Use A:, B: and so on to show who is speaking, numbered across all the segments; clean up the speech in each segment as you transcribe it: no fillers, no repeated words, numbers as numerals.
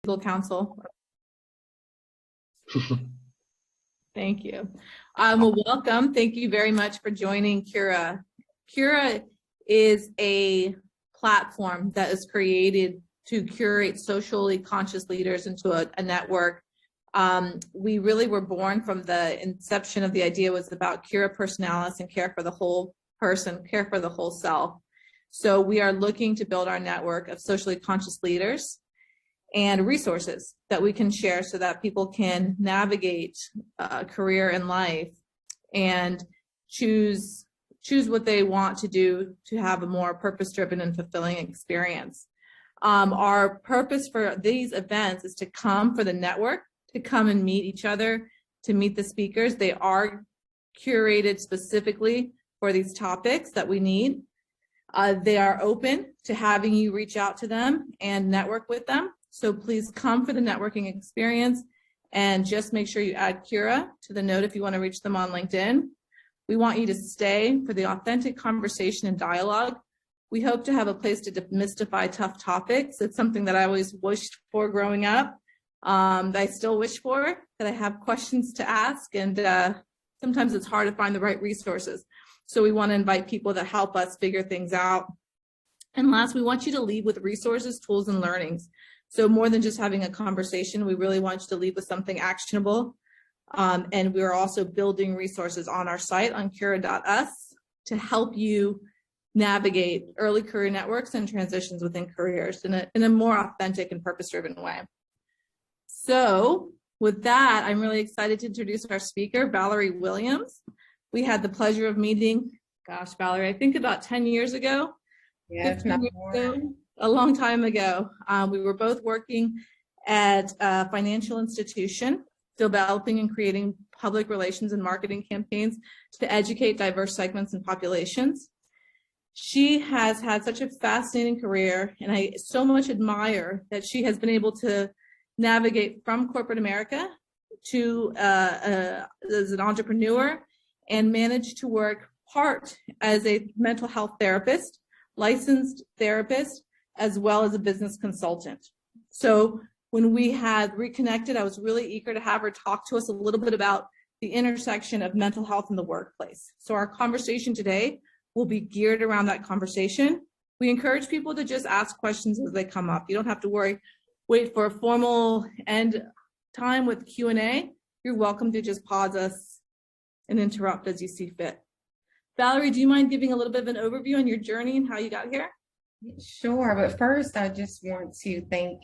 A: legal counsel. Thank you. Well, welcome. Thank you very much for joining Cura. Cura is a platform that is created to curate socially conscious leaders into a network. We really were born from the inception of the idea was about cura personalis and care for the whole person, care for the whole self. So we are looking to build our network of socially conscious leaders and resources that we can share so that people can navigate a career in life and choose what they want to do to have a more purpose-driven and fulfilling experience. Our purpose for these events is to come for the network, to come and meet each other, to meet the speakers. They are curated specifically for these topics that we need. They are open to having you reach out to them and network with them. So please come for the networking experience and just make sure you add Cura to the note if you want to reach them on LinkedIn. We want you to stay for the authentic conversation and dialogue. We hope to have a place to demystify tough topics. It's something that I always wished for growing up, that I still wish for, that I have questions to ask, and sometimes it's hard to find the right resources. So we want to invite people that help us figure things out. And last, we want you to leave with resources, tools, and learnings. So more than just having a conversation, we really want you to leave with something actionable. And we're also building resources on our site on cura.us to help you navigate early career networks and transitions within careers in a more authentic and purpose-driven way. So with that, I'm really excited to introduce our speaker, Valerie Williams. We had the pleasure of meeting, gosh, Valerie, I think about 10 years ago.
B: Yes, not more.
A: A long time ago. We were both working at a financial institution, developing and creating public relations and marketing campaigns to educate diverse segments and populations. She has had such a fascinating career, and I so much admire that she has been able to navigate from corporate America to as an entrepreneur and manage to work part as a mental health therapist, licensed therapist, as well as a business consultant. So when we had reconnected, I was really eager to have her talk to us a little bit about the intersection of mental health in the workplace. So our conversation today will be geared around that conversation. We encourage people to just ask questions as they come up. You don't have to wait for a formal end time with Q&A. You're welcome to just pause us and interrupt as you see fit. Valerie, do you mind giving a little bit of an overview on your journey and how you got here?
B: Sure, but first I just want to thank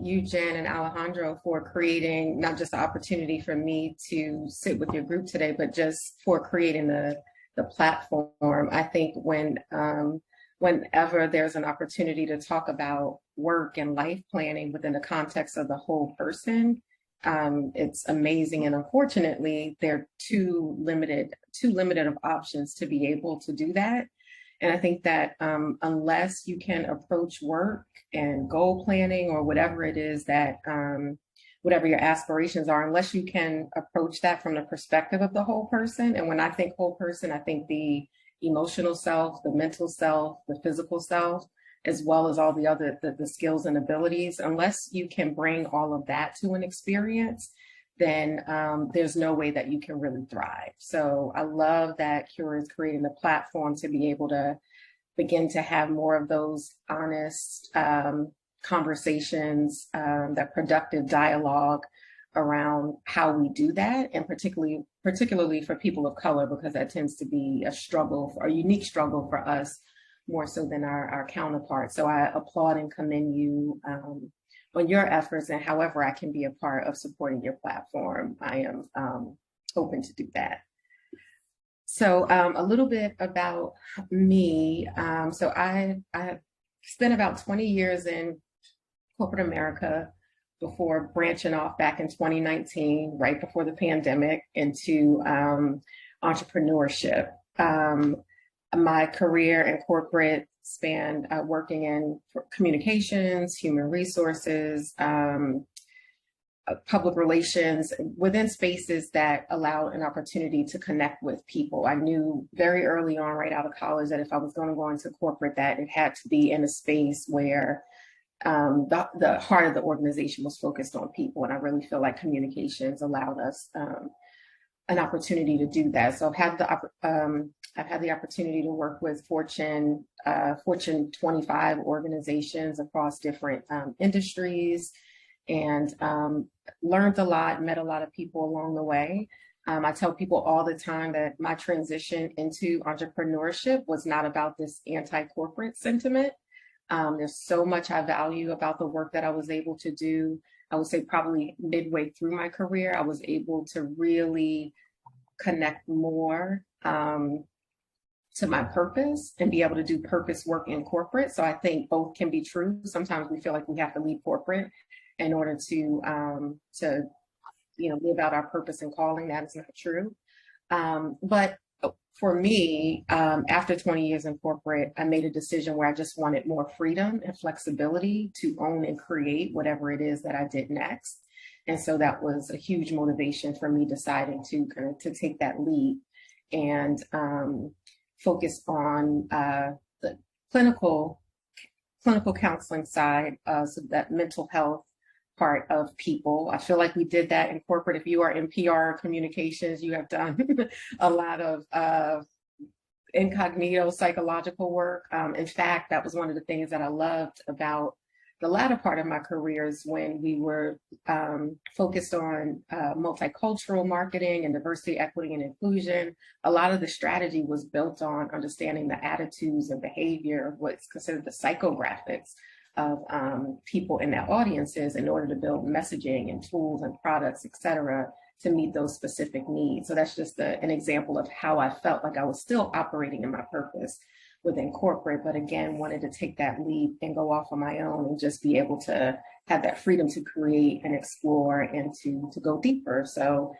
B: you, Jen and Alejandro, for creating not just the opportunity for me to sit with your group today, but just for creating the platform. I think whenever there's an opportunity to talk about work and life planning within the context of the whole person, it's amazing. And unfortunately, there are too limited of options to be able to do that. And I think that unless you can approach work and goal planning or whatever it is that, whatever your aspirations are, unless you can approach that from the perspective of the whole person. And when I think whole person, I think the emotional self, the mental self, the physical self, as well as all the other, the skills and abilities. Unless you can bring all of that to an experience, then there's no way that you can really thrive. So I love that Cura is creating the platform to be able to begin to have more of those honest conversations, that productive dialogue around how we do that, and particularly for people of color, because that tends to be a unique struggle for us more so than our counterparts. So I applaud and commend you on your efforts, and however I can be a part of supporting your platform, I am open to do that. So a little bit about me. So I spent about 20 years in corporate America before branching off back in 2019, right before the pandemic, into entrepreneurship. My career in corporate spanned working in communications, human resources, public relations, within spaces that allow an opportunity to connect with people. I knew very early on, right out of college, that if I was going to go into corporate, that it had to be in a space where the heart of the organization was focused on people. And I really feel like communications allowed us an opportunity to do that. So I've had the opportunity to work with Fortune 25 organizations across different industries, and learned a lot, met a lot of people along the way. I tell people all the time that my transition into entrepreneurship was not about this anti-corporate sentiment. There's so much I value about the work that I was able to do. I would say probably midway through my career, I was able to really connect more to my purpose and be able to do purpose work in corporate. So I think both can be true. Sometimes we feel like we have to leave corporate in order to live out our purpose and calling. That is not true. But for me, after 20 years in corporate, I made a decision where I just wanted more freedom and flexibility to own and create whatever it is that I did next. And so that was a huge motivation for me deciding to take that leap and focus on the clinical counseling side, so that mental health part of people. I feel like we did that in corporate. If you are in PR communications, you have done a lot of incognito psychological work. In fact, that was one of the things that I loved about the latter part of my career is when we were focused on multicultural marketing and diversity, equity, and inclusion. A lot of the strategy was built on understanding the attitudes and behavior of what's considered the psychographics of people in their audiences in order to build messaging and tools and products, et cetera, to meet those specific needs. So that's just an example of how I felt like I was still operating in my purpose within corporate, but again, wanted to take that leap and go off on my own and just be able to have that freedom to create and explore and to go deeper. So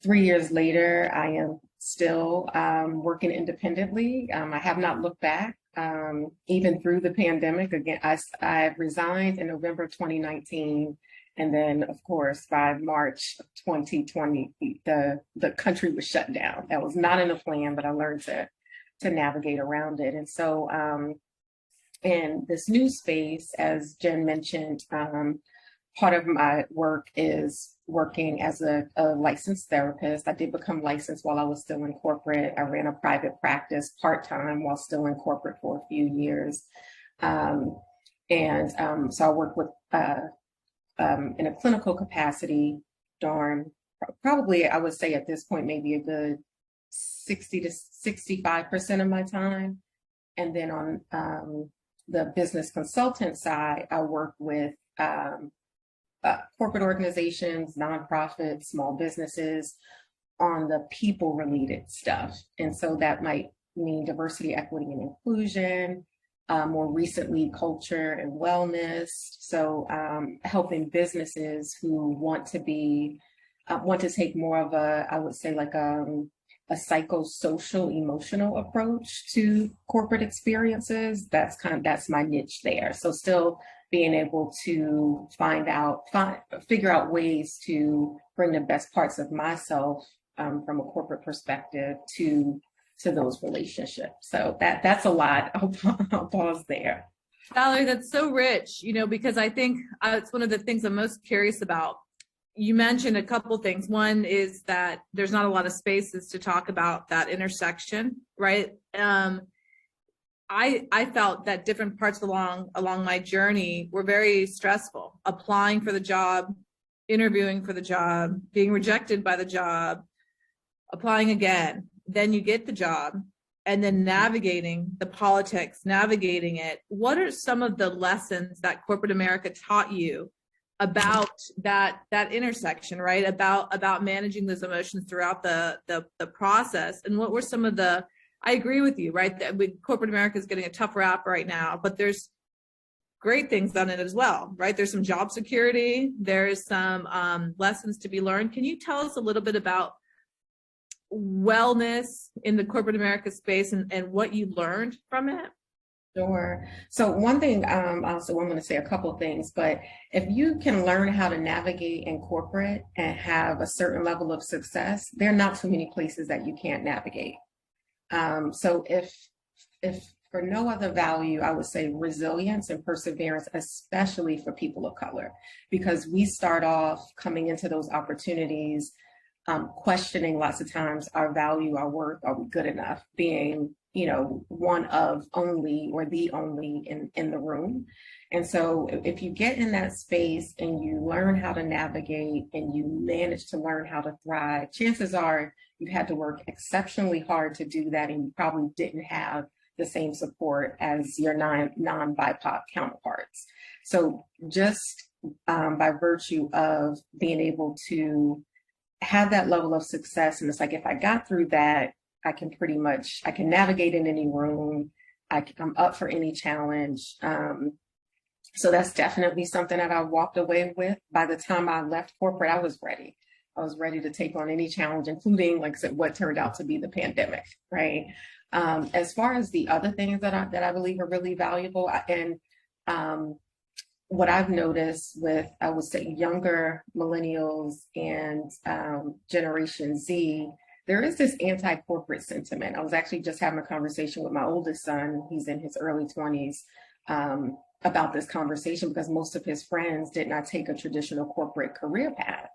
B: 3 years later, I am still working independently. I have not looked back, even through the pandemic. Again, I resigned in November 2019. And then, of course, by March of 2020, the country was shut down. That was not in the plan, but I learned to navigate around it. And so in this new space, as Jen mentioned, part of my work is working as a licensed therapist. I did become licensed while I was still in corporate. I ran a private practice part-time while still in corporate for a few years. So I work with in a clinical capacity, probably I would say at this point, maybe a good 60 to 65% of my time. And then on the business consultant side, I work with corporate organizations, nonprofits, small businesses on the people related stuff. And so that might mean diversity, equity, and inclusion, more recently, culture and wellness. So helping businesses who want to take more of I would say like a psychosocial, emotional approach to corporate experiences. That's my niche there. So still being able to figure out ways to bring the best parts of myself from a corporate perspective to those relationships. So that's a lot. I'll pause there.
A: Valerie, that's so rich, because I think it's one of the things I'm most curious about. You mentioned a couple things. One is that there's not a lot of spaces to talk about that intersection, right? I felt that different parts along my journey were very stressful. Applying for the job, interviewing for the job, being rejected by the job, applying again. Then you get the job, and then navigating the politics, navigating it. What are some of the lessons that corporate America taught you about that intersection, right? About managing those emotions throughout the process? And what were some of I agree with you, right? That corporate America is getting a tough rap right now, but there's great things on it as well, right? There's some job security. There's some lessons to be learned. Can you tell us a little bit about wellness in the corporate America space and what you learned from it?
B: Sure. So one thing, also I'm going to say a couple of things, but if you can learn how to navigate in corporate and have a certain level of success, there are not too many places that you can't navigate. So if for no other value, I would say resilience and perseverance, especially for people of color, because we start off coming into those opportunities, questioning lots of times our value, our worth, are we good enough, being, one of only or the only in the room. And so if you get in that space and you learn how to navigate and you manage to learn how to thrive, chances are you had to work exceptionally hard to do that, and you probably didn't have the same support as your non-BIPOC counterparts. So just by virtue of being able to have that level of success, and it's like, if I got through that, I can navigate in any room. I'm up for any challenge. So that's definitely something that I walked away with. By the time I left corporate, I was ready. I was ready to take on any challenge, including, like I said, what turned out to be the pandemic, right? As far as the other things that I believe are really valuable, and what I've noticed with, I would say, younger millennials and Generation Z, there is this anti-corporate sentiment. I was actually just having a conversation with my oldest son, he's in his early 20s, about this conversation, because most of his friends did not take a traditional corporate career path.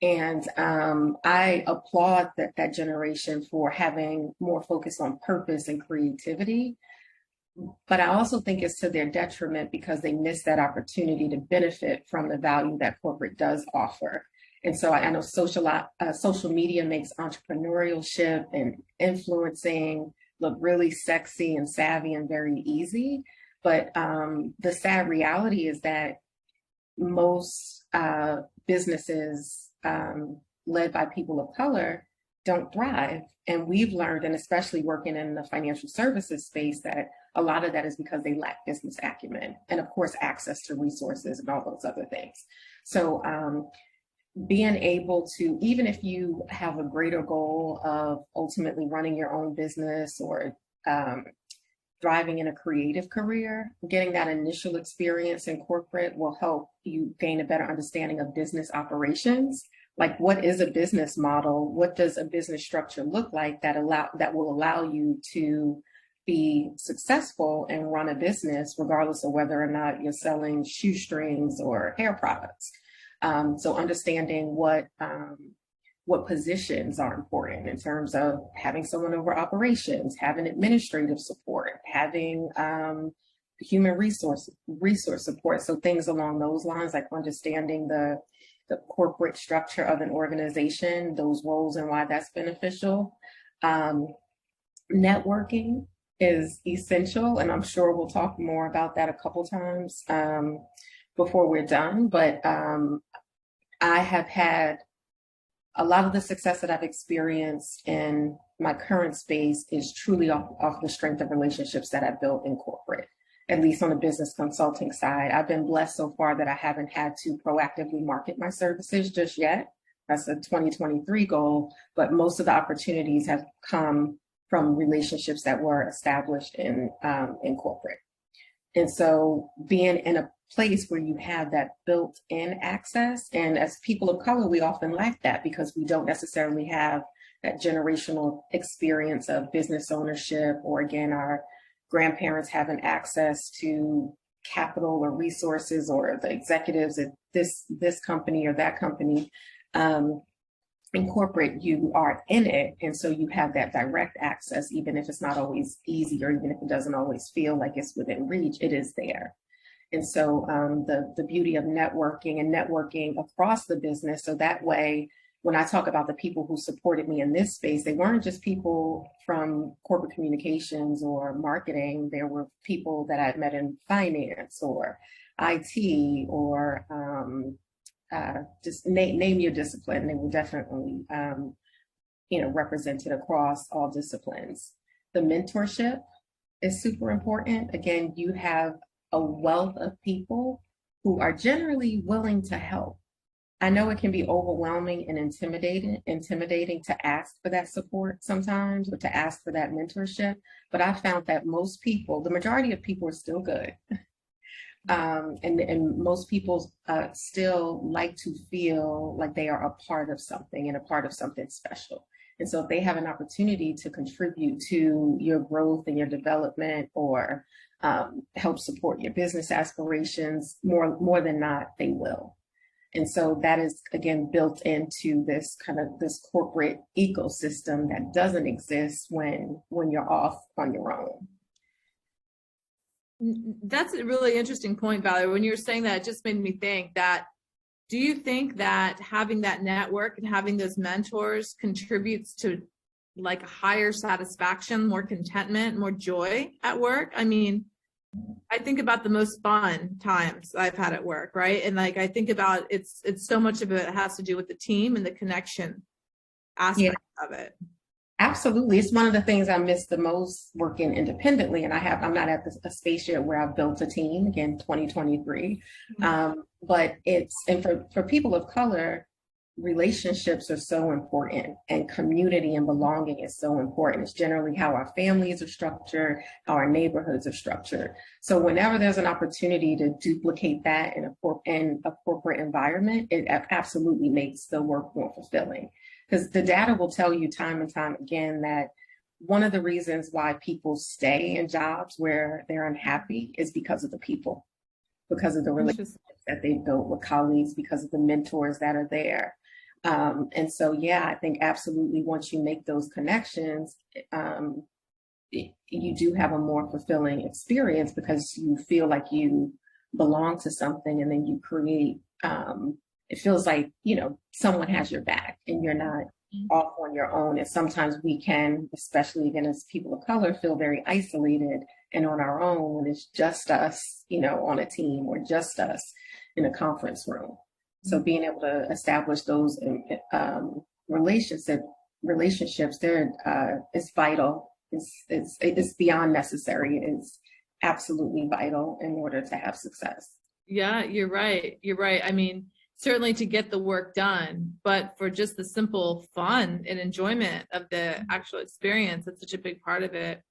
B: And I applaud that generation for having more focus on purpose and creativity. But I also think it's to their detriment, because they miss that opportunity to benefit from the value that corporate does offer. And so I know social media makes entrepreneurship and influencing look really sexy and savvy and very easy. But the sad reality is that most businesses led by people of color don't thrive. And we've learned, and especially working in the financial services space, that a lot of that is because they lack business acumen and, of course, access to resources and all those other things. So being able to, even if you have a greater goal of ultimately running your own business or thriving in a creative career, getting that initial experience in corporate will help you gain a better understanding of business operations. Like, what is a business model? What does a business structure look like that will allow you to be successful and run a business, regardless of whether or not you're selling shoestrings or hair products? So understanding what positions are important in terms of having someone over operations, having administrative support, having human resource support. So things along those lines, like understanding the corporate structure of an organization, those roles and why that's beneficial. Networking is essential, and I'm sure we'll talk more about that a couple times before we're done. But I have had a lot of the success that I've experienced in my current space is truly off the strength of relationships that I've built in corporate, at least on the business consulting side. I've been blessed so far that I haven't had to proactively market my services just yet. That's a 2023 goal, but most of the opportunities have come from relationships that were established in corporate. And so being in a place where you have that built-in access, and as people of color, we often lack that because we don't necessarily have that generational experience of business ownership, or again, our grandparents having access to capital or resources, or the executives at this company or that company. In corporate, you are in it, and so you have that direct access, even if it's not always easy, or even if it doesn't always feel like it's within reach, it is there. And so the beauty of networking across the business, so that way, when I talk about the people who supported me in this space, they weren't just people from corporate communications or marketing. There were people that I'd met in finance or IT or just name your discipline. They were definitely, represented across all disciplines. The mentorship is super important. Again, you have a wealth of people who are generally willing to help. I know it can be overwhelming and intimidating to ask for that support sometimes, or to ask for that mentorship. But I found that most people, the majority of people, are still good. And most people still like to feel like they are a part of something and a part of something special. And so if they have an opportunity to contribute to your growth and your development, or help support your business aspirations, more than not, they will. And so that is, again, built into this corporate ecosystem that doesn't exist when you're off on your own.
A: That's a really interesting point, Valerie. When you were saying that, it just made me think that, do you think that having that network and having those mentors contributes to like higher satisfaction, more contentment, more joy at work? I mean, I think about the most fun times I've had at work, right? And like I think about it's so much of it has to do with the team and the connection aspect of it.
B: Absolutely. It's one of the things I miss the most working independently. And I'm not at a space yet where I've built a team, again, 2023. But for people of color, relationships are so important, and community and belonging is so important. It's generally how our families are structured, how our neighborhoods are structured. So whenever there's an opportunity to duplicate that in a corporate environment, it absolutely makes the work more fulfilling. Because the data will tell you time and time again that one of the reasons why people stay in jobs where they're unhappy is because of the people, because of the relationships that they've built with colleagues, because of the mentors that are there. And so, yeah, I think absolutely once you make those connections, you do have a more fulfilling experience because you feel like you belong to something, and then you create, it feels like, someone has your back and you're not off on your own. And sometimes we can, especially again, as people of color, feel very isolated and on our own when it's just us, on a team, or just us in a conference room. So being able to establish those relationships there is vital. It's beyond necessary. It's absolutely vital in order to have success.
A: Yeah, you're right. You're right. I mean, certainly to get the work done, but for just the simple fun and enjoyment of the actual experience, that's such a big part of it.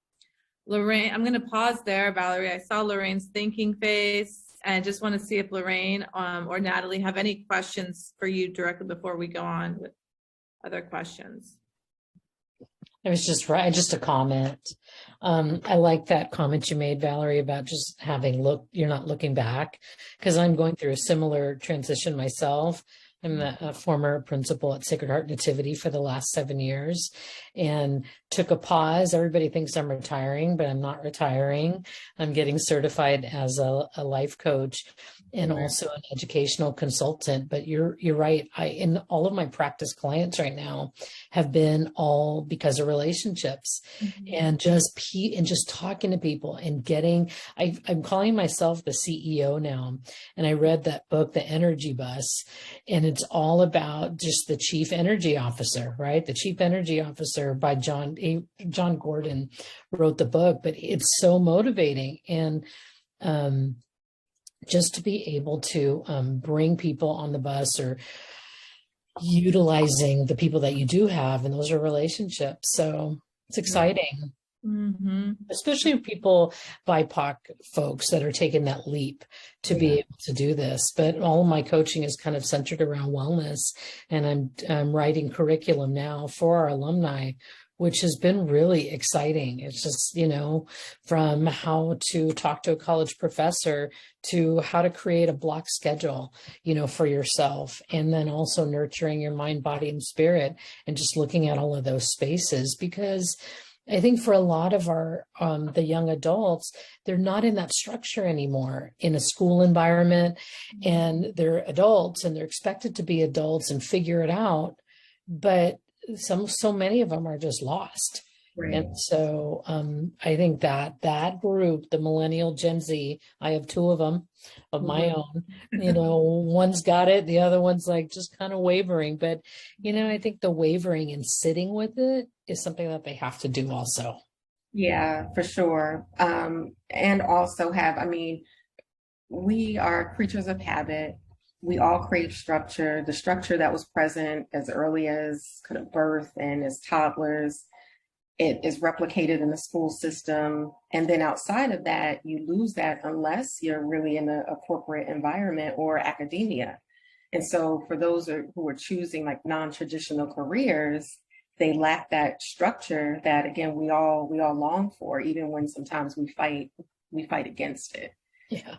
A: Lorraine, I'm going to pause there, Valerie. I saw Lorraine's thinking face. And I just want to see if Lorraine or Natalie have any questions for you directly before we go on with other questions.
C: It was just a comment. I like that comment you made, Valerie, about just you're not looking back, because I'm going through a similar transition myself. I'm a former principal at Sacred Heart Nativity for the last 7 years, and took a pause. Everybody thinks I'm retiring, but I'm not retiring. I'm getting certified as a life coach and also an educational consultant. But you're right. In all of my practice clients right now have been all because of relationships, and just talking to people and I'm calling myself the CEO now. And I read that book, The Energy Bus, and it's all about just the chief energy officer, right? The chief energy officer by John Gordon wrote the book, but it's so motivating. And just to be able to bring people on the bus, or utilizing the people that you do have, and those are relationships. So it's exciting. Especially people, BIPOC folks that are taking that leap to be able to do this. But all of my coaching is kind of centered around wellness, and I'm writing curriculum now for our alumni, which has been really exciting. It's just, from how to talk to a college professor to how to create a block schedule, for yourself, and then also nurturing your mind, body, and spirit, and just looking at all of those spaces. Because I think for a lot of the young adults, they're not in that structure anymore in a school environment, and they're adults and they're expected to be adults and figure it out. But so many of them are just lost. Right. And so I think that group, the millennial Gen Z, I have two of them of my own, one's got it. The other one's like just kind of wavering. But, I think the wavering and sitting with it is something that they have to do also.
B: Yeah, for sure. And also we are creatures of habit. We all crave structure. The structure that was present as early as kind of birth and as toddlers, it is replicated in the school system. And then outside of that, you lose that unless you're really in a corporate environment or academia. And so for those who are choosing like non-traditional careers, they lack that structure that, again, we all long for, even when sometimes we fight against it.
C: Yeah.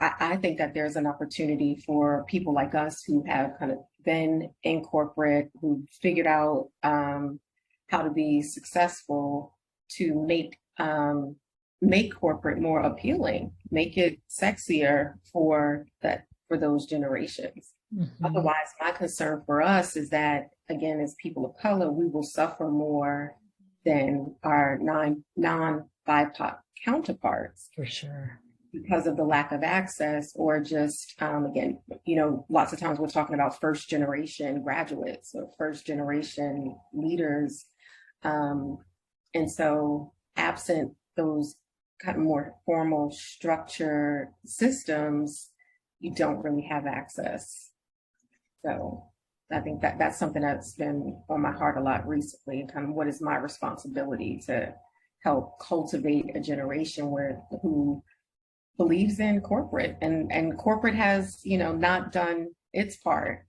B: I think that there's an opportunity for people like us who have kind of been in corporate, who figured out how to be successful, to make corporate more appealing, make it sexier for those generations.
C: Mm-hmm.
B: Otherwise, my concern for us is that, again, as people of color, we will suffer more than our non-BIPOC counterparts.
C: For sure.
B: Because of the lack of access, or just, again, lots of times we're talking about first generation graduates or first generation leaders. And so absent those kind of more formal structure systems, you don't really have access. So I think that that's something that's been on my heart a lot recently, kind of what is my responsibility to help cultivate a generation who believes in corporate, and corporate has, not done its part.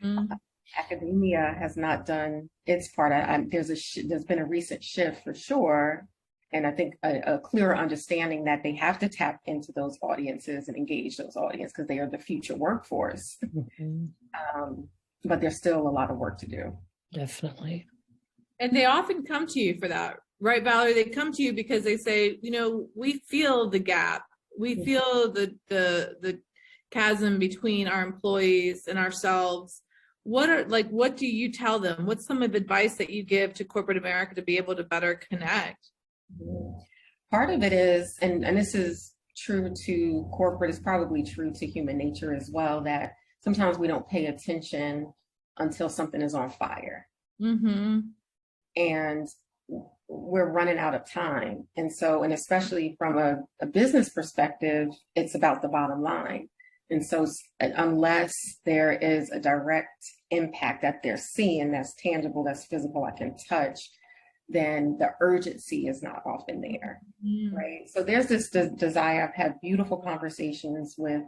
B: Mm-hmm. Academia has not done its part. There's been a recent shift for sure. And I think a clearer understanding that they have to tap into those audiences and engage those audiences because they are the future workforce. Mm-hmm. But there's still a lot of work to do.
C: Definitely.
A: And they often come to you for that, right, Valerie? They come to you because they say, we feel the gap. We feel the chasm between our employees and ourselves. What do you tell them? What's some of the advice that you give to corporate America to be able to better connect?
B: Part of it is, and this is true to corporate, is probably true to human nature as well, that sometimes we don't pay attention until something is on fire. Mm-hmm. And we're running out of time. And especially from a business perspective, it's about the bottom line. And so unless there is a direct impact that they're seeing, that's tangible, that's physical, I can touch, then the urgency is not often there, right? So there's this desire. I've had beautiful conversations with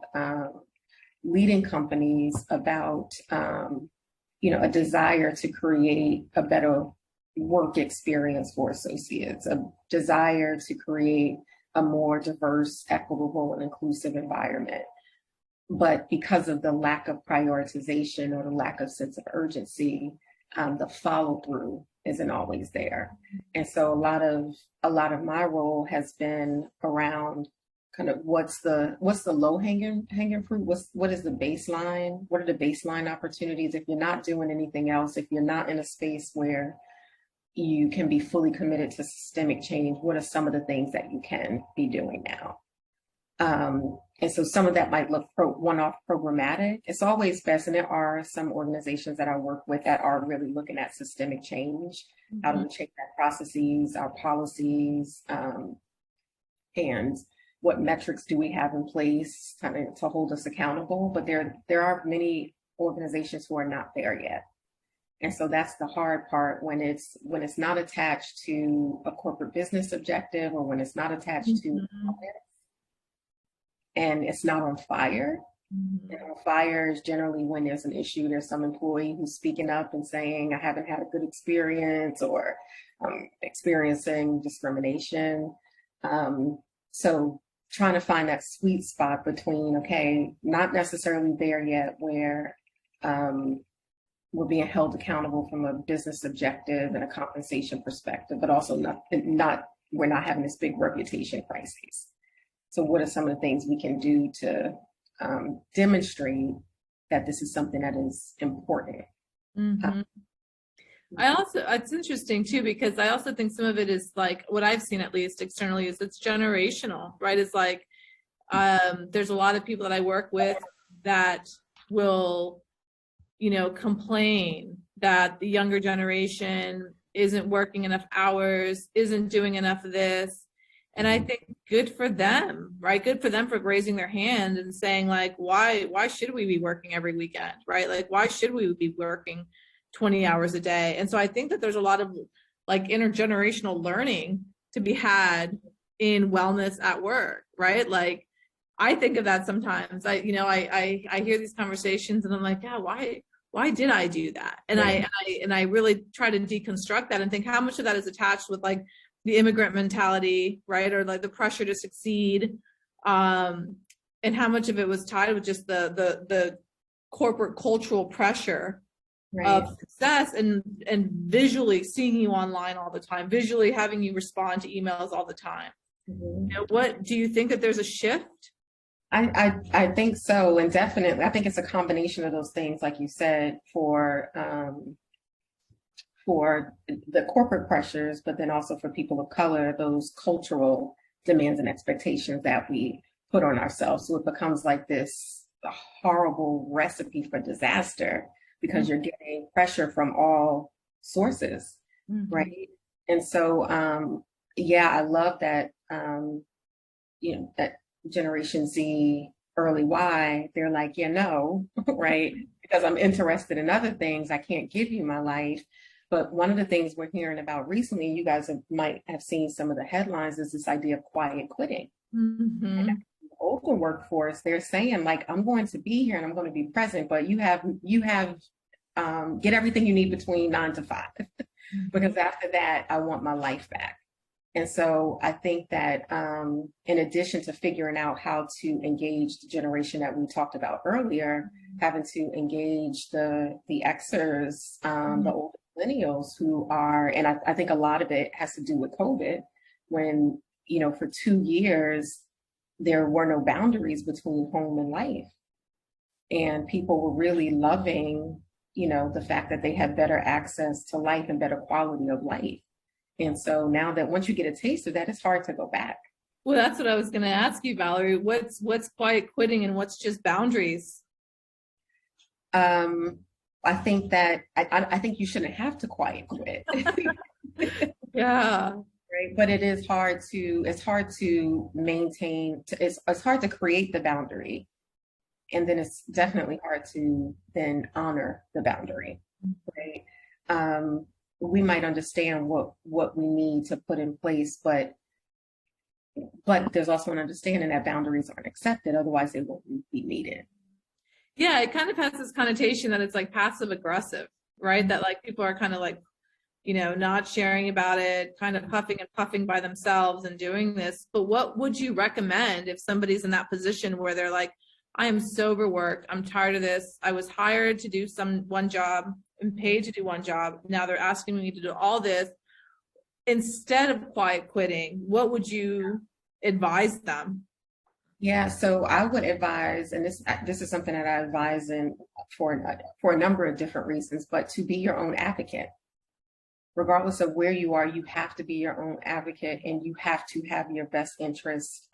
B: leading companies about, a desire to create a better work experience for associates, a desire to create a more diverse, equitable, and inclusive environment. But because of the lack of prioritization or the lack of sense of urgency, the follow through isn't always there. And so a lot of my role has been around kind of what's the low hanging fruit? What is the baseline? What are the baseline opportunities? If you're not doing anything else, if you're not in a space where you can be fully committed to systemic change, what are some of the things that you can be doing now? And so some of that might look one-off programmatic. It's always best, and there are some organizations that I work with that are really looking at systemic change, mm-hmm. how do we change our processes, our policies, and what metrics do we have in place kind of to hold us accountable. But there are many organizations who are not there yet. And so that's the hard part when it's not attached to a corporate business objective, or when it's not attached mm-hmm. to and it's not on fire. Mm-hmm. And on fire is generally when there's an issue, there's some employee who's speaking up and saying, I haven't had a good experience, or I'm experiencing discrimination. So trying to find that sweet spot between, okay, not necessarily there yet where we're being held accountable from a business objective and a compensation perspective, but also we're not having this big reputation crisis. So what are some of the things we can do to demonstrate that this is something that is important?
A: Mm-hmm. It's interesting too, because I also think some of it is like what I've seen, at least externally, is it's generational, right? It's like there's a lot of people that I work with that will, complain that the younger generation isn't working enough hours, isn't doing enough of this. And I think good for them, right? Good for them for raising their hand and saying, like, why should we be working every weekend, right? Like, why should we be working 20 hours a day? And so I think that there's a lot of like intergenerational learning to be had in wellness at work, right? Like, I think of that sometimes. I hear these conversations and I'm like, yeah, why why did I do that? And I really try to deconstruct that and think how much of that is attached with like the immigrant mentality, right? Or like the pressure to succeed. And how much of it was tied with just the corporate cultural pressure of success and visually seeing you online all the time, visually having you respond to emails all the time. You know, what do you think that there's a shift?
B: I think so, and definitely, I think it's a combination of those things, like you said, for the corporate pressures, but then also for people of color, those cultural demands and expectations that we put on ourselves. So it becomes like this horrible recipe for disaster because you're getting pressure from all sources, right? And so, yeah, I love that, that Generation Z, early Y, they're like, no, right? Because I'm interested in other things. I can't give you my life. But one of the things we're hearing about recently, you guys might have seen some of the headlines, is this idea of quiet quitting. And the older workforce, they're saying like, I'm going to be here and I'm going to be present, but you have get everything you need between 9 to 5, because after that, I want my life back. And so I think that in addition to figuring out how to engage the generation that we talked about earlier, having to engage the Xers, the old millennials who are, and I think a lot of it has to do with COVID, when, for 2 years, there were no boundaries between home and life. And people were really loving, the fact that they had better access to life and better quality of life. And so now that once you get a taste of that, it's hard to go back.
A: Well, that's what I was going to ask you, Valerie. What's quiet quitting and what's just boundaries?
B: I think that I think you shouldn't have to quiet quit.
A: Yeah.
B: Right. But it's hard to maintain, it's hard to create the boundary. And then it's definitely hard to then honor the boundary. Right. We might understand what we need to put in place, but there's also an understanding that boundaries aren't accepted, otherwise they won't be needed.
A: Yeah, it kind of has this connotation that it's like passive aggressive, right? That like people are kind of like, not sharing about it, kind of huffing and puffing by themselves and doing this. But what would you recommend if somebody's in that position where they're like, I am so overworked, I'm tired of this, I was hired to do one job and paid to do one job, now they're asking me to do all this. Instead of quiet quitting, what would you advise them?
B: Yeah, so I would advise, and this is something that I advise for a number of different reasons, but to be your own advocate. Regardless of where you are, you have to be your own advocate, and you have to have your best interests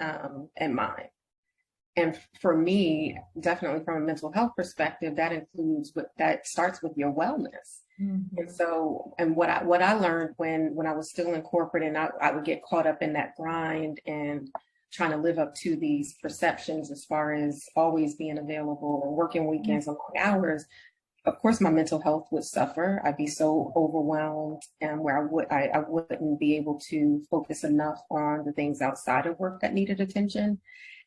B: in mind. And for me, definitely from a mental health perspective, that starts with your wellness. And so, and what I learned when I was still in corporate, and I would get caught up in that grind and trying to live up to these perceptions as far as always being available and working weekends and long hours, of course, my mental health would suffer. I'd be so overwhelmed, and where I wouldn't be able to focus enough on the things outside of work that needed attention.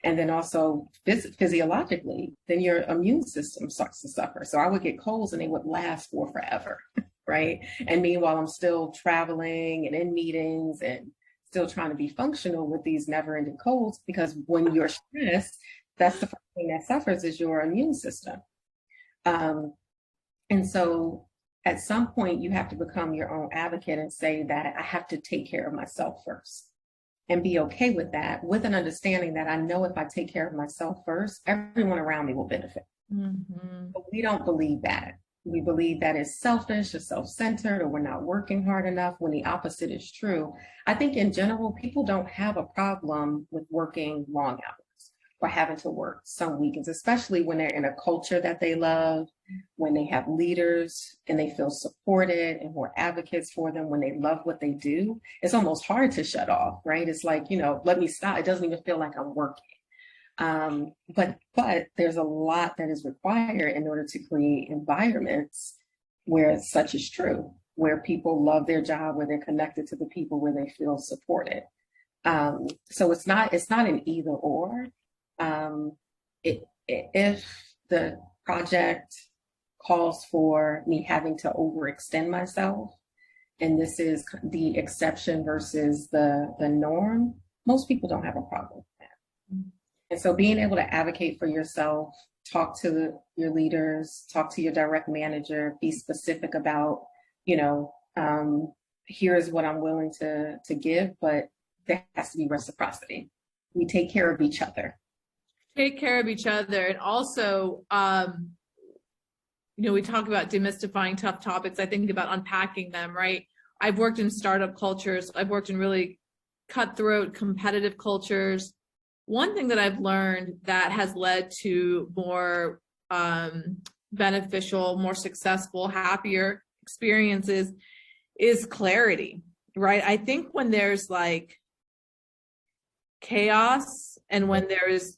B: And then also physiologically, then your immune system starts to suffer. So I would get colds and they would last for forever, right? And meanwhile, I'm still traveling and in meetings and still trying to be functional with these never-ending colds, because when you're stressed, that's the first thing that suffers is your immune system. And so at some point, you have to become your own advocate and say that I have to take care of myself first, and be okay with that, with an understanding that I know if I take care of myself first, everyone around me will benefit. But we don't believe that. We believe that it's selfish or self-centered, or we're not working hard enough, when the opposite is true. I think in general, people don't have a problem with working long hours or having to work some weekends, especially when they're in a culture that they love, when they have leaders and they feel supported and who are advocates for them, when they love what they do. It's almost hard to shut off, right? It's like, let me stop. It doesn't even feel like I'm working. But there's a lot that is required in order to create environments where such is true, where people love their job, where they're connected to the people, where they feel supported. So it's not an either or. If the project, calls for me having to overextend myself, and this is the exception versus the norm, most people don't have a problem with that. And so being able to advocate for yourself, talk to your leaders, talk to your direct manager, be specific about, you know, here's what I'm willing to give, but there has to be reciprocity. We take care of each other.
A: Take care of each other. And also, we talk about demystifying tough topics. I think about unpacking them, right? I've worked in startup cultures. I've worked in really cutthroat, competitive cultures. One thing that I've learned that has led to more beneficial, more successful, happier experiences is clarity, right? I think when there's like chaos and when there is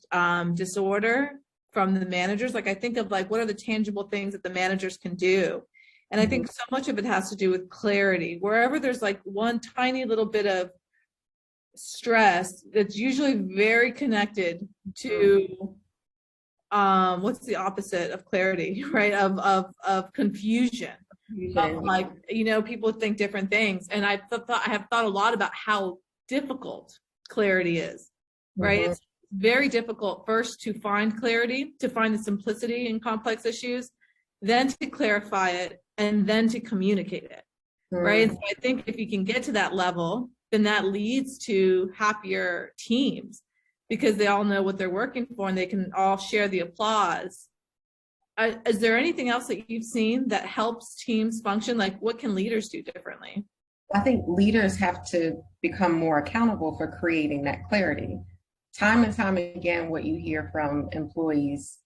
A: disorder from the managers, like I think of like, what are the tangible things that the managers can do? And I think so much of it has to do with clarity. Wherever there's like one tiny little bit of stress, that's usually very connected to what's the opposite of clarity, right? Of confusion. Like, people think different things. And I have thought a lot about how difficult clarity is, right? It's very difficult first to find clarity, to find the simplicity in complex issues, then to clarify it, and then to communicate it, right? So I think if you can get to that level, then that leads to happier teams because they all know what they're working for and they can all share the applause. Is there anything else that you've seen that helps teams function? Like, what can leaders do differently?
B: I think leaders have to become more accountable for creating that clarity. Time and time again, what you hear from employees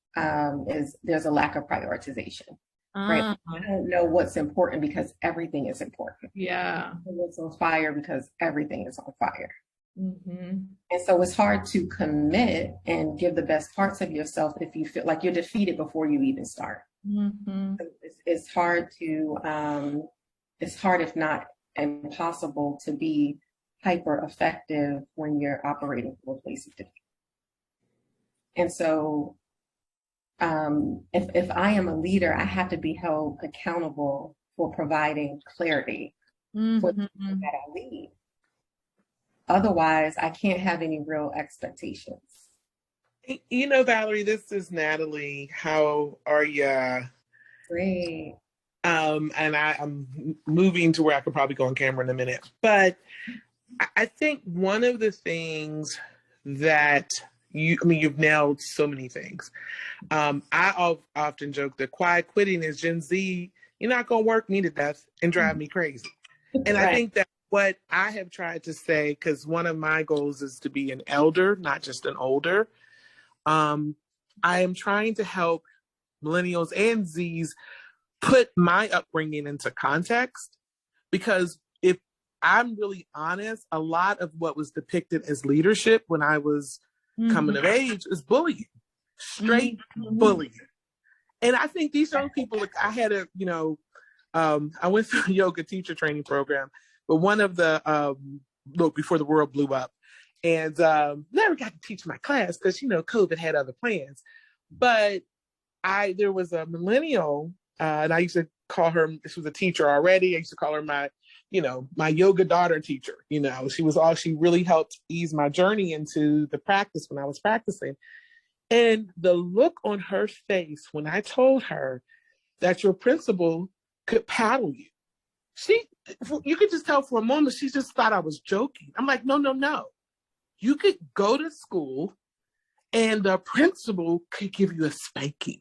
B: is there's a lack of prioritization. Right? I don't know what's important because everything is important.
A: Yeah.
B: What's on fire because everything is on fire. And so it's hard to commit and give the best parts of yourself if you feel like you're defeated before you even start. It's hard to, it's hard, if not impossible, to be hyper effective when you're operating from a place of defeat. And so if I am a leader, I have to be held accountable for providing clarity for the people that I lead. Otherwise, I can't have any real expectations.
D: Valerie, this is Natalie. How are you?
B: Great.
D: And I'm moving to where I could probably go on camera in a minute. But I think one of the things that you've nailed so many things. I often joke that quiet quitting is Gen Z. You're not going to work me to death and drive me crazy. And I think that what I have tried to say, because one of my goals is to be an elder, not just an older. I am trying to help millennials and Zs put my upbringing into context, because if I'm really honest, a lot of what was depicted as leadership when I was coming of age is bullying, straight bullying. And I think these young people, like I had I went through a yoga teacher training program, but one of the, before the world blew up, and never got to teach my class because, COVID had other plans. But there was a millennial, and I used to call her, this was a teacher already, I used to call her my yoga daughter teacher. She really helped ease my journey into the practice when I was practicing. And the look on her face when I told her that your principal could paddle you, you could just tell for a moment, she just thought I was joking. I'm like, no. You could go to school and the principal could give you a spanking.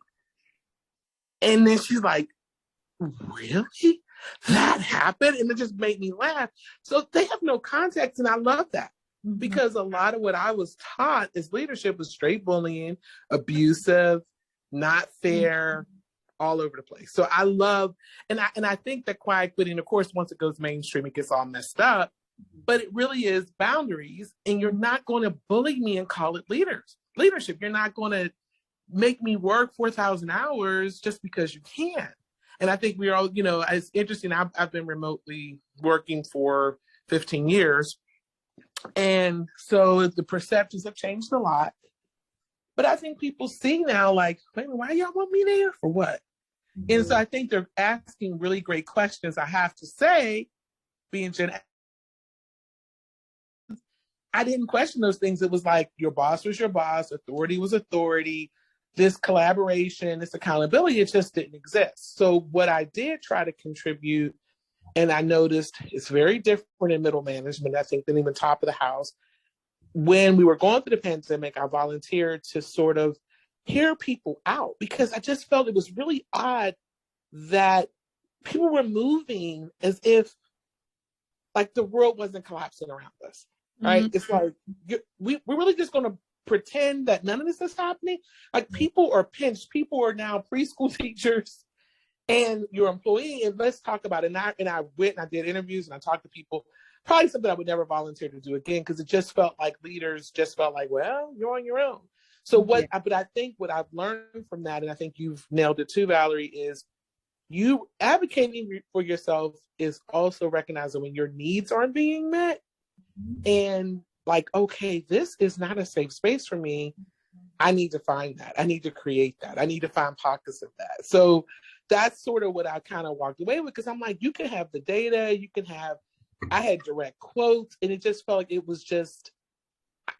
D: And then she's like, really? That happened? And it just made me laugh. So they have no context, and I love that. Because a lot of what I was taught as leadership was straight bullying, abusive, not fair, all over the place. So I love, and I think that quiet quitting, of course, once it goes mainstream, it gets all messed up, but it really is boundaries, and you're not going to bully me and call it leadership. You're not going to make me work 4,000 hours just because you can. And I think we are all, it's interesting. I've been remotely working for 15 years. And so the perceptions have changed a lot. But I think people see now, like, wait, why y'all want me there for what? And so I think they're asking really great questions. I have to say, being Gen X, I didn't question those things. It was like your boss was your boss, authority was authority. This collaboration, this accountability, it just didn't exist. So what I did try to contribute, and I noticed it's very different in middle management, I think, than even top of the house. When we were going through the pandemic, I volunteered to sort of hear people out because I just felt it was really odd that people were moving as if like the world wasn't collapsing around us, right? Mm-hmm. It's like, we're really just going to pretend that none of this is happening. Like people are pinched. People are now preschool teachers and your employee. And let's talk about it. And I went and I did interviews and I talked to people, probably something I would never volunteer to do again, because it just felt like leaders just felt like, well, you're on your own. So but I think what I've learned from that, and I think you've nailed it too, Valerie, is you advocating for yourself is also recognizing when your needs aren't being met and like, okay, this is not a safe space for me. I need to find that. I need to create that. I need to find pockets of that. So that's sort of what I kind of walked away with, because I'm like, you can have the data, you can have, I had direct quotes, and it just felt like it was just,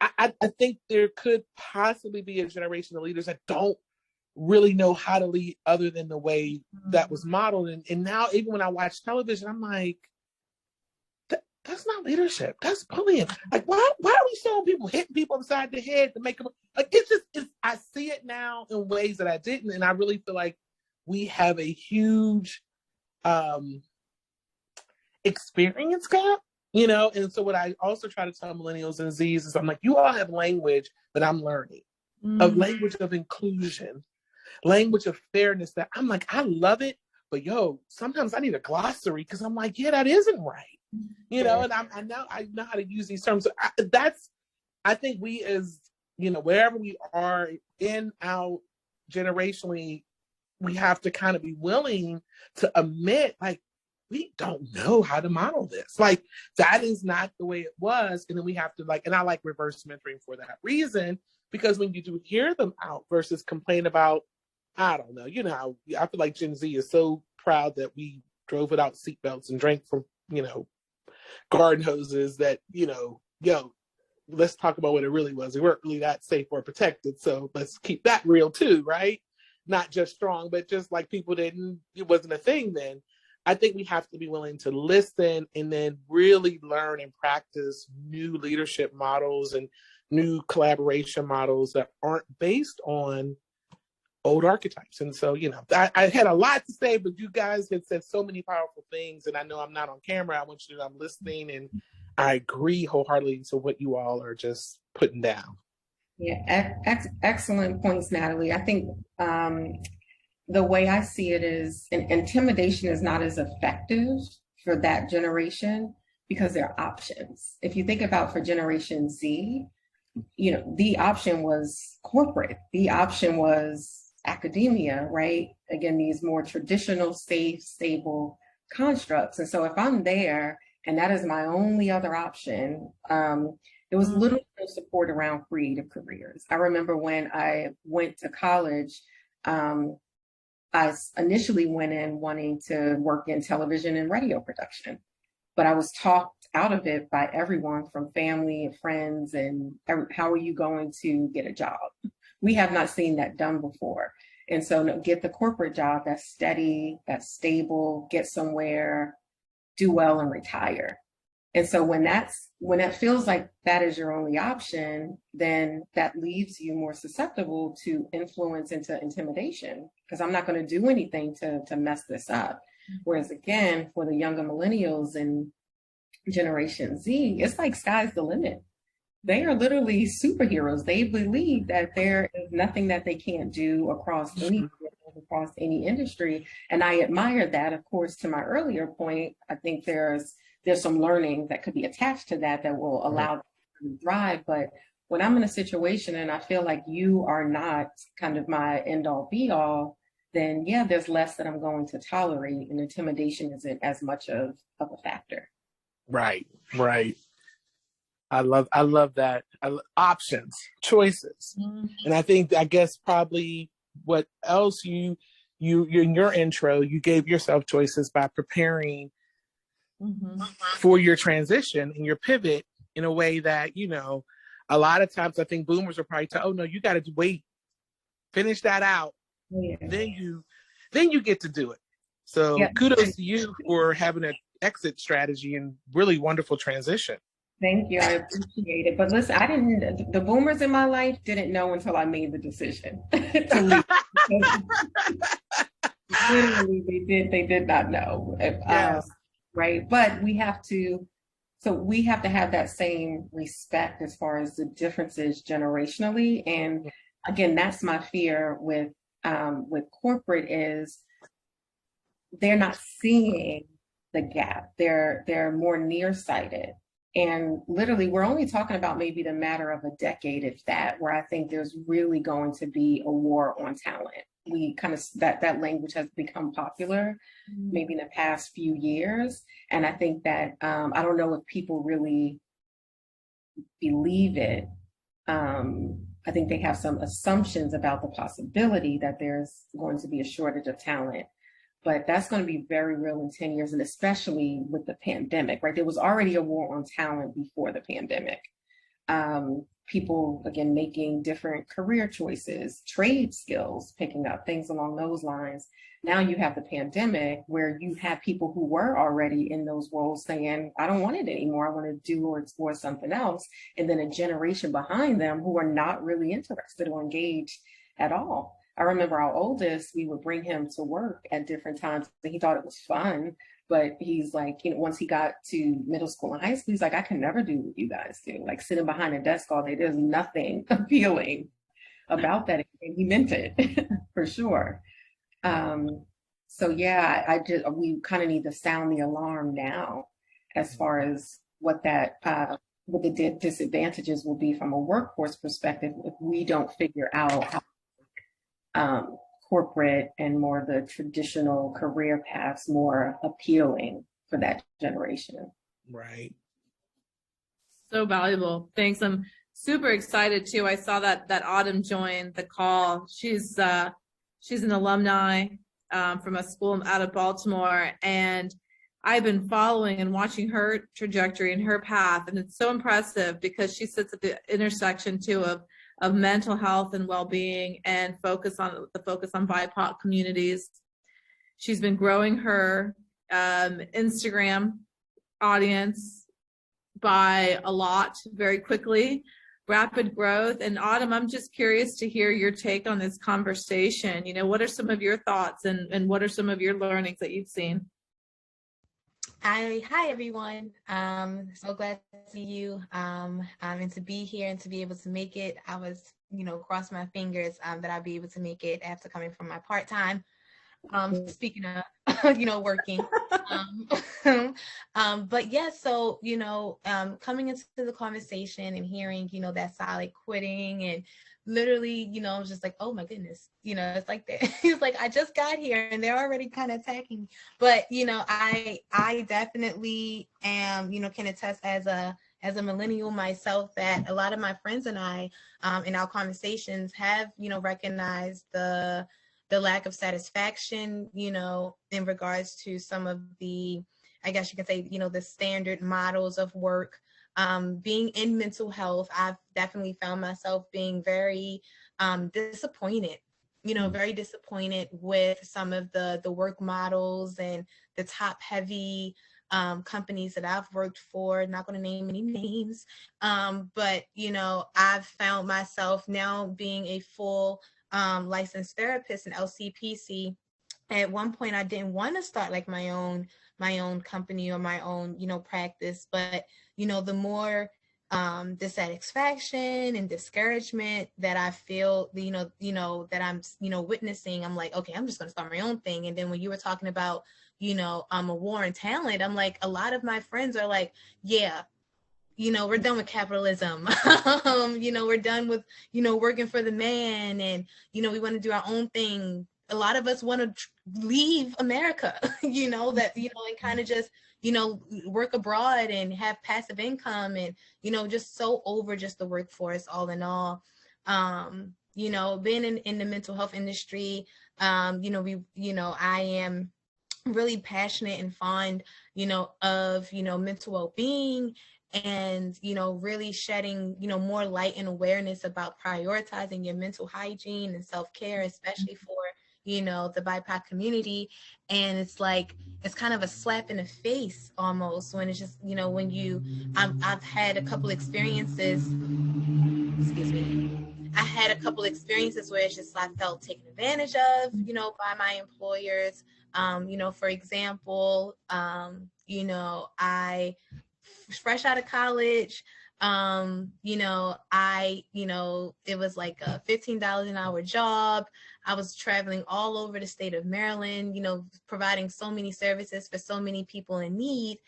D: I think there could possibly be a generation of leaders that don't really know how to lead other than the way that was modeled. And now even when I watch television, I'm like, that's not leadership. That's bullying. Like, why are we showing people hitting people upside the head to make them, like, I see it now in ways that I didn't. And I really feel like we have a huge experience gap, you know? And so what I also try to tell millennials and Zs is I'm like, you all have language that I'm learning, a language of inclusion, language of fairness that I'm like, I love it, but sometimes I need a glossary because I'm like, yeah, that isn't right. You know, and I know how to use these terms. I think we as, you know, wherever we are in our generationally, we have to kind of be willing to admit, like, we don't know how to model this. Like, that is not the way it was. And then we have to and I like reverse mentoring for that reason, because when you do hear them out versus complain about, I don't know, you know, how I feel like Gen Z is so proud that we drove without seatbelts and drank from, you know, garden hoses that, you know, let's talk about what it really was. They weren't really that safe or protected. So let's keep that real too, right? Not just strong, but just like people it wasn't a thing then. I think we have to be willing to listen and then really learn and practice new leadership models and new collaboration models that aren't based on old archetypes. And so, you know, I had a lot to say, but you guys had said so many powerful things, and I know I'm not on camera. I want you to know I'm listening, and I agree wholeheartedly to what you all are just putting down.
B: Yeah, excellent points, Natalie. I think the way I see it is intimidation is not as effective for that generation because there are options. If you think about for Generation Z, you know, the option was corporate. The option was academia, right? Again, these more traditional, safe, stable constructs. And so if I'm there and that is my only other option, there was little support around creative careers. I remember when I went to college, I initially went in wanting to work in television and radio production, but I was talked out of it by everyone from family and friends. And how are you going to get a job? We have not seen that done before. And so get the corporate job that's steady, that's stable, get somewhere, do well and retire. And so when it feels like that is your only option, then that leaves you more susceptible to influence into intimidation, because I'm not going to do anything to mess this up. Whereas again, for the younger millennials and Generation Z, it's like sky's the limit. They are literally superheroes. They believe that there is nothing that they can't do across any industry. And I admire that. Of course, to my earlier point, I think there's some learning that could be attached to that will allow them to thrive. But when I'm in a situation and I feel like you are not kind of my end all be all, then yeah, there's less that I'm going to tolerate, and intimidation isn't as much of a factor.
D: Right. I love that. Options, choices. And I guess probably what else you you in your intro, you gave yourself choices by preparing
A: Mm-hmm.
D: for your transition and your pivot in a way that, you know, a lot of times I think boomers are probably tell, oh no, you got to wait, finish that out,
B: Yeah.
D: then you get to do it. So
B: Yeah.
D: kudos to you for having an exit strategy and really wonderful transition.
B: Thank you. I appreciate it. But listen, the boomers in my life didn't know until I made the decision to leave. Literally, they did not know.
D: Yes.
B: Right. But we have to have that same respect as far as the differences generationally. And again, that's my fear with corporate is they're not seeing the gap. They're more nearsighted. And literally, we're only talking about maybe the matter of a decade, if that, where I think there's really going to be a war on talent. We kind of, that language has become popular maybe in the past few years. And I think that, I don't know if people really believe it. I think they have some assumptions about the possibility that there's going to be a shortage of talent. But that's going to be very real in 10 years, and especially with the pandemic, right? There was already a war on talent before the pandemic. People, again, making different career choices, trade skills, picking up things along those lines. Now you have the pandemic where you have people who were already in those roles saying, I don't want it anymore. I want to do or explore something else. And then a generation behind them who are not really interested or engaged at all. I remember our oldest, we would bring him to work at different times. He thought it was fun, but he's like, you know, once he got to middle school and high school, he's like, I can never do what you guys do. Like sitting behind a desk all day, there's nothing appealing about that. And he meant it for sure. So yeah, we kind of need to sound the alarm now as far as what the disadvantages will be from a workforce perspective if we don't figure out how corporate and more of the traditional career paths more appealing for that generation.
D: Right.
A: So valuable. Thanks. I'm super excited too. I saw that Autumn joined the call. She's an alumni from a school out of Baltimore, and I've been following and watching her trajectory and her path, and it's so impressive because she sits at the intersection too of mental health and well-being and focus on BIPOC communities. She's been growing her Instagram audience by a lot very quickly, rapid growth. And Autumn, I'm just curious to hear your take on this conversation. You know, what are some of your thoughts and what are some of your learnings that you've seen?
E: Hi everyone. So glad to see you and to be here and to be able to make it. I was, cross my fingers that I'll be able to make it after coming from my part-time. Speaking of, working. But yeah, so, coming into the conversation and hearing, that solid quitting and literally, I was just like, oh my goodness, it's like that. He's like, I just got here and they're already kind of attacking me. But, I definitely am, can attest as a millennial myself that a lot of my friends and I, in our conversations have, recognized the lack of satisfaction, in regards to some of the, I guess you could say, the standard models of work. Being in mental health, I've definitely found myself being very disappointed, very disappointed with some of the work models and the top heavy companies that I've worked for. Not going to name any names, but, I've found myself now being a full licensed therapist in LCPC. At one point, I didn't want to start like my own company or my own, practice, but the more dissatisfaction and discouragement that I feel, that I'm, witnessing, I'm like, okay, I'm just going to start my own thing. And then when you were talking about, I'm a war on talent, I'm like, a lot of my friends are like, yeah, we're done with capitalism. We're done with, working for the man, and, we want to do our own thing. A lot of us want to leave America, and kind of just, work abroad and have passive income and, just so over just the workforce all in all. Being in the mental health industry, I am really passionate and fond, of, mental well-being, and, really shedding, more light and awareness about prioritizing your mental hygiene and self-care, especially for, the BIPOC community. And it's like, it's kind of a slap in the face almost when it's just, I've had a couple experiences, excuse me. I had a couple experiences where it's just I felt taken advantage of, by my employers. For example, I fresh out of college, it was like a $15 an hour job. I was traveling all over the state of Maryland, providing so many services for so many people in need.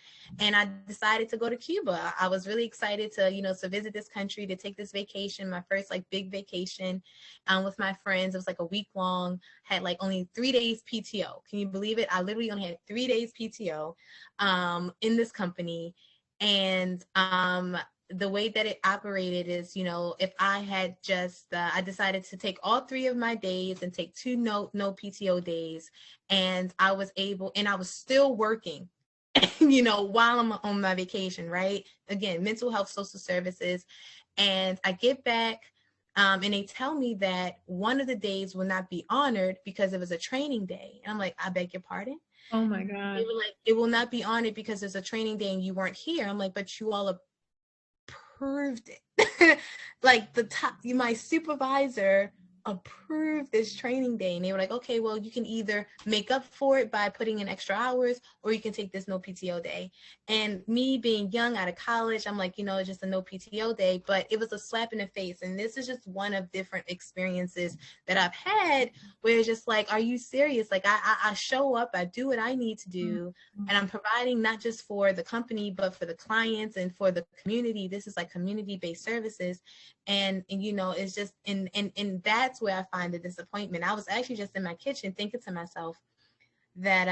E: And I decided to go to Cuba. I was really excited to, to visit this country, to take this vacation, my first like big vacation with my friends. It was like a week long, had like only 3 days PTO. Can you believe it? I literally only had 3 days PTO in this company. And the way that it operated is, if I had just, I decided to take all 3 of my days and take 2 no PTO days. And I was still working, while I'm on my vacation, right? Again, mental health, social services. And I get back and they tell me that one of the days will not be honored because it was a training day. And I'm like, I beg your pardon?
A: Oh my God.
E: They were like, it will not be honored because it's a training day and you weren't here. I'm like, but you all approved it. Like my supervisor approved this training day, and they were like, okay, well, you can either make up for it by putting in extra hours, or you can take this no PTO day. And me being young out of college, I'm like, it's just a no PTO day, but it was a slap in the face. And this is just one of different experiences that I've had where it's just like, are you serious? Like I show up, I do what I need to do, and I'm providing not just for the company, but for the clients and for the community. This is like community-based services. And it's just, and that's where I find the disappointment. I was actually just in my kitchen thinking to myself that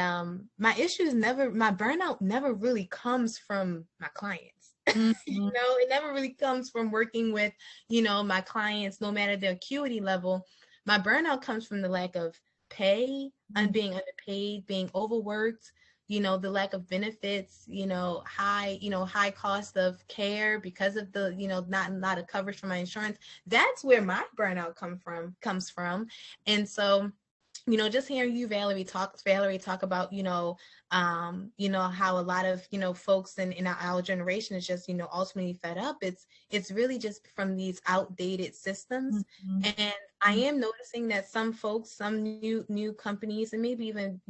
E: my burnout never really comes from my clients. It never really comes from working with, my clients, no matter their acuity level. My burnout comes from the lack of pay and being underpaid, being overworked, the lack of benefits, high cost of care because of the, not a coverage from my insurance. That's where my burnout comes from. And so, just hearing you, Valerie, talk about, how a lot of, folks in our generation is just, ultimately fed up. It's really just from these outdated systems. And I am noticing that some folks, some new companies, and maybe even,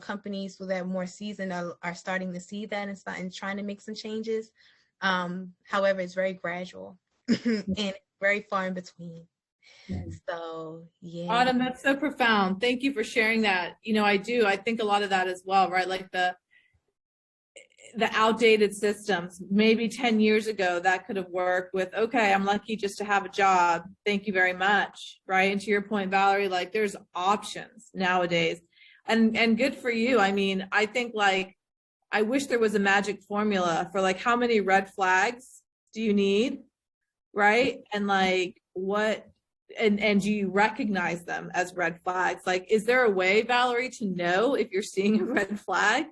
E: companies that are more seasoned are starting to see that and trying to make some changes. However, it's very gradual and very far in between. So, yeah.
A: Autumn, that's so profound. Thank you for sharing that. I think a lot of that as well, right? Like the outdated systems, maybe 10 years ago, that could have worked with, okay, I'm lucky just to have a job. Thank you very much. Right. And to your point, Valerie, like there's options nowadays, and good for you. I mean, I think like, I wish there was a magic formula for like, how many red flags do you need? Right. And like, what, and do you recognize them as red flags? Like, is there a way, Valerie, to know if you're seeing a red flag?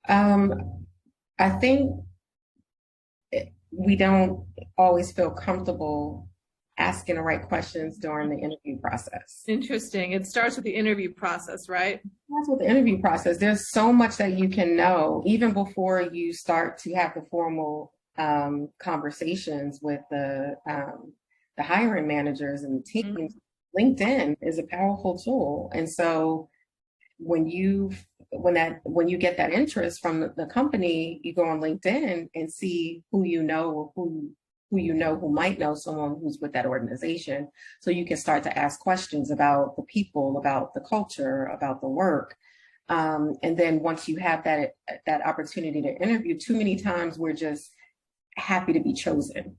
B: I think we don't always feel comfortable asking the right questions during the interview process.
A: Interesting. It starts with the interview process, right?
B: That's with the interview process. There's so much that you can know even before you start to have the formal conversations with the hiring managers and teams. LinkedIn is a powerful tool, and so when you get that interest from the company, you go on LinkedIn and see who might know someone who's with that organization. So you can start to ask questions about the people, about the culture, about the work. And then once you have that opportunity to interview, too many times we're just happy to be chosen.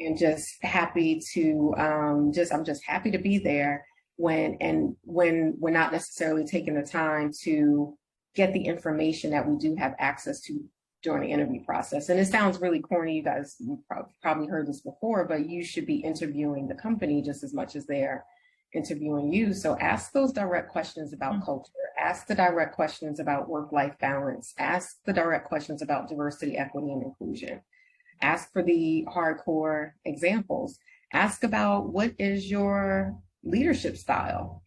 B: And just happy to, I'm just happy to be there when we're not necessarily taking the time to get the information that we do have access to during the interview process. And it sounds really corny. You guys probably heard this before, but you should be interviewing the company just as much as they're interviewing you. So ask those direct questions about culture, ask the direct questions about work-life balance, ask the direct questions about diversity, equity, and inclusion. Ask for the hardcore examples. Ask about what is your leadership style.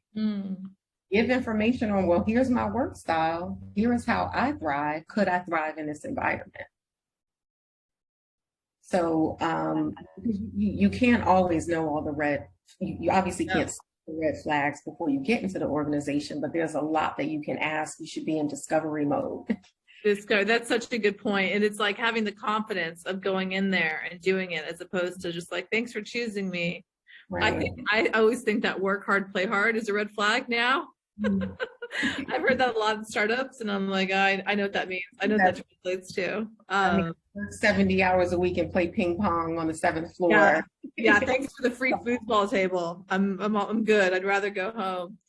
B: Give information on, well, here's my work style. Here is how I thrive. Could I thrive in this environment? So you can't always know all the you obviously can't see the red flags before you get into the organization, but there's a lot that you can ask. You should be in discovery mode.
A: That's such a good point. And it's like having the confidence of going in there and doing it as opposed to just like, thanks for choosing me. Right. I always think that work hard, play hard is a red flag now. I've heard that a lot in startups, and I'm like, I know what that means. I know that translates too.
B: 70 hours a week and play ping pong on the 7th floor.
A: Yeah, thanks for the free foosball table. I'm good. I'd rather go home.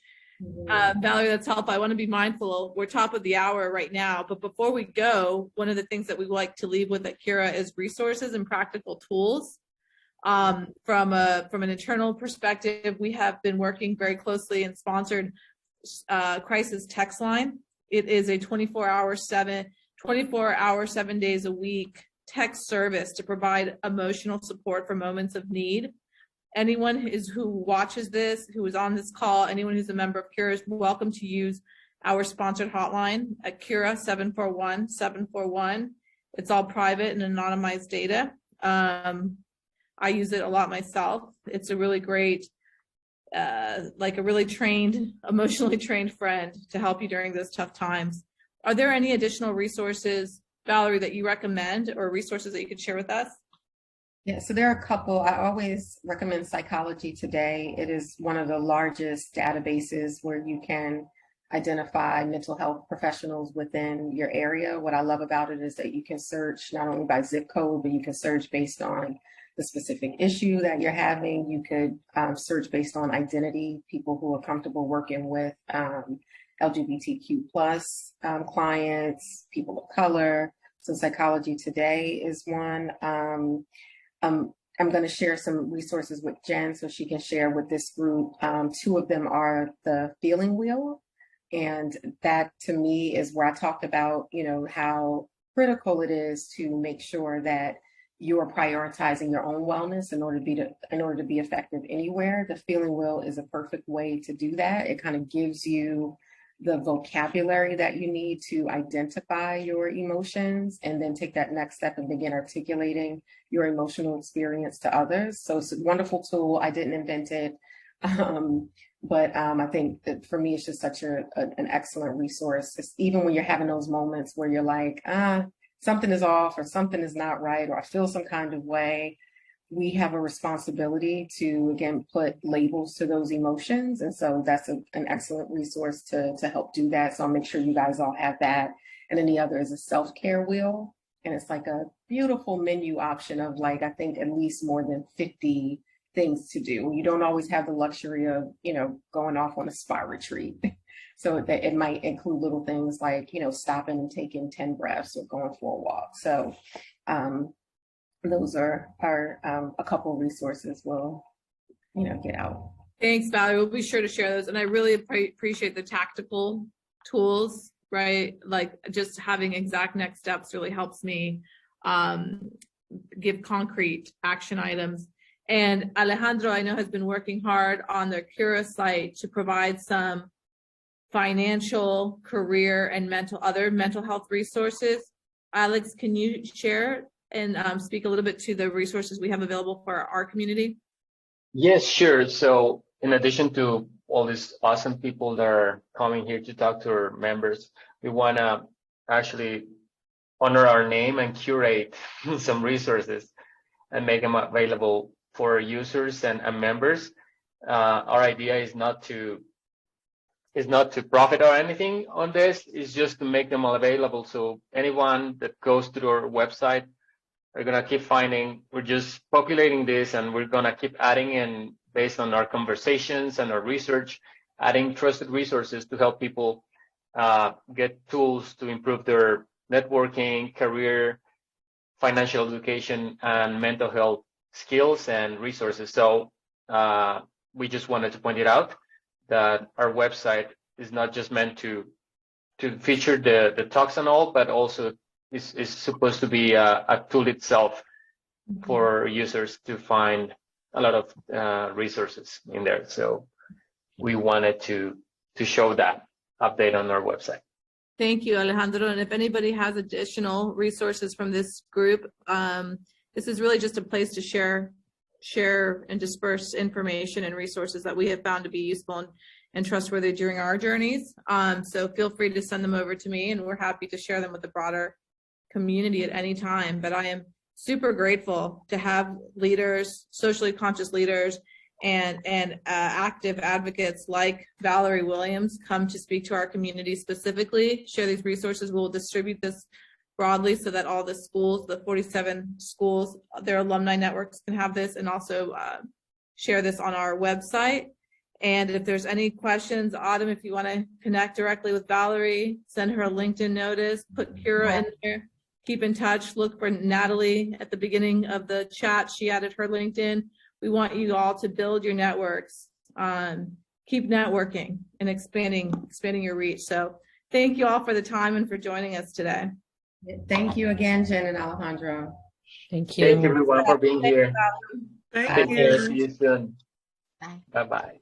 A: Valerie, that's helpful. I want to be mindful. We're top of the hour right now, but before we go, one of the things that we like to leave with at Cura is resources and practical tools. From an internal perspective, we have been working very closely and sponsored crisis text line. It is a 24-hour, 7 days a week text service to provide emotional support for moments of need. Anyone who watches this, who is on this call, anyone who's a member of Cura is welcome to use our sponsored hotline at Cura 741-741. It's all private and anonymized data. I use it a lot myself. It's a really great, like a really emotionally trained friend to help you during those tough times. Are there any additional resources, Valerie, that you recommend or resources that you could share with us?
B: Yeah, so there are a couple. I always recommend Psychology Today. It is one of the largest databases where you can identify mental health professionals within your area. What I love about it is that you can search not only by zip code, but you can search based on the specific issue that you're having. You could search based on identity, people who are comfortable working with LGBTQ plus clients, people of color. So Psychology Today is one. I'm going to share some resources with Jen so she can share with this group. Two of them are the Feeling Wheel. And that to me is where I talked about, how critical it is to make sure that you're prioritizing your own wellness in order to be effective anywhere. The Feeling Wheel is a perfect way to do that. It kind of gives you the vocabulary that you need to identify your emotions and then take that next step and begin articulating your emotional experience to others. So it's a wonderful tool. I didn't invent it. But I think that for me, it's just such an excellent resource. It's even when you're having those moments where you're like, something is off or something is not right, or I feel some kind of way, we have a responsibility to, again, put labels to those emotions. And so that's an excellent resource to help do that. So I'll make sure you guys all have that. And then the other is a self-care wheel. And it's like a beautiful menu option of I think at least more than 50 things to do. You don't always have the luxury of, going off on a spa retreat. So that it might include little things like, stopping and taking 10 breaths or going for a walk. So those are a couple resources we'll, get out.
A: Thanks, Valerie. We'll be sure to share those. And I really appreciate the tactical tools, right? Like just having exact next steps really helps me give concrete action items. And Alejandro, I know, has been working hard on the Cura site to provide some financial, career, and other mental health resources. Alex, can you share and speak a little bit to the resources we have available for our community?
F: Yes, sure. So in addition to all these awesome people that are coming here to talk to our members, we want to actually honor our name and curate some resources and make them available for users and members. Our idea is not to profit or anything on this. It's just to make them all available. So anyone that goes to our website are going to keep finding. We're just populating this, and we're going to keep adding in based on our conversations and our research, adding trusted resources to help people get tools to improve their networking, career, financial education, and mental health skills and resources. So we just wanted to point it out that our website is not just meant to feature the talks and all, but also is supposed to be a tool itself for users to find a lot of resources in there. So we wanted to show that update on our website.
A: Thank you, Alejandro. And if anybody has additional resources from this group, this is really just a place to share and disperse information and resources that we have found to be useful and trustworthy during our journeys. So feel free to send them over to me, and we're happy to share them with the broader community at any time. But I am super grateful to have leaders, socially conscious leaders, and active advocates like Valerie Williams come to speak to our community specifically, share these resources. We'll distribute this broadly so that all the schools, the 47 schools, their alumni networks can have this, and also share this on our website. And if there's any questions, Autumn, if you want to connect directly with Valerie, send her a LinkedIn notice, put Cura in there, keep in touch, look for Natalie at the beginning of the chat. She added her LinkedIn. We want you all to build your networks, keep networking and expanding your reach. So thank you all for the time and for joining us today.
B: Thank you again, Jen and Alejandro.
C: Thank you.
F: Thank you everyone for being here.
D: Thank
F: Take
D: you.
F: care. See you soon.
E: Bye.
F: Bye-bye.